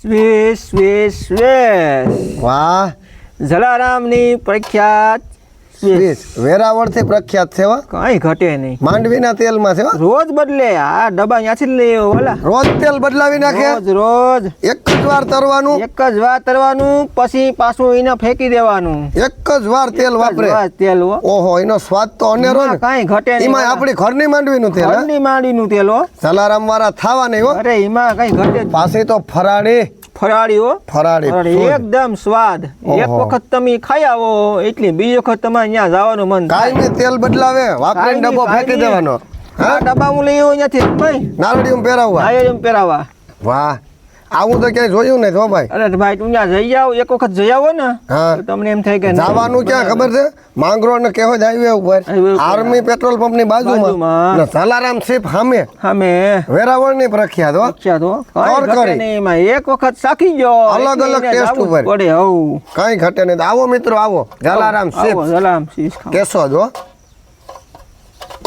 Swiss Swiss Swiss વાહ જલારામની પ્રખ્યાત Swiss વેરાવળથી પ્રખ્યાત છે હો. કઈ ઘટે નહીં. માંડવીના તેલમાં છે હો. રોજ બદલે આ ડબ્બા ત્યાંથી જ લઈ આવ્યો ઓલા. રોજ તેલ બદલાવી નાખે. રોજ રોજ એક જ વાર તરવાનું. એક જ વાર તરવાનું પછી પાછું એને ફેંકી દેવાનું. એક જ વાર તેલ વાપરે. એક જ વાર તેલ હો. ઓહો એનો સ્વાદ તો અનેરો ને. કઈ ઘટે નહીં. એમાં આપણી ઘરની માંડવીનું તેલ હે? ઘરની માંડીનું તેલ હો. જલારામ વાળા થાવા નહીં હો. અરે એમાં કઈ ઘટે જ નહીં. પાછી તો ફરાળી ફરાળી હો. ફરાળી ફરાળી એકદમ સ્વાદ. એક ઓહો. વખત તમે ખાઈ આવો એટલે બીજી વખત તમારે ત્યાં જવાનું મન થાય. કાંઈ નહીં તેલ બદલાવે વાપરીને ડબ્બો ફેંકી દેવાનો. આ ડબ્બા હું લઈ આવ્યો ત્યાંથી ભાઈ નારળિયું પહેરાવવા. આ એમ પહેરાવા. વાહ આવું તો ક્યાંય જોયું નહીં હો ભાઈ. અરે ભાઈ તું ત્યાં જઈ આવો એક વખત જઈ આવો ને હા. તો તમને એમ થાય કે ના, જવાનું ક્યાં ખબર છે માંગરોળ ને કેહોદ હાઈવે ઉપર હાઈવે ઉપર. આર્મી પેટ્રોલ પંપ ની બાજુમાં બાજુમાં. ને જલારામ શિપ સામે સામે વેરાવળ ની પ્રખ્યાત હો. પ્રખ્યાત હો. ઓર કાંઈ ઘટે કરી. નહીં એમાં. એક વખત ચાખી ગયો અલગ એટલે અલગ એને ટેસ્ટ જાવું જ ઉપર. પડે હવ. કઈ ઘટે નહીં. આવો મિત્રો આવો જલારામ શિપ આવો જલારામ શીશ ખાઓ. કેશોદ હો.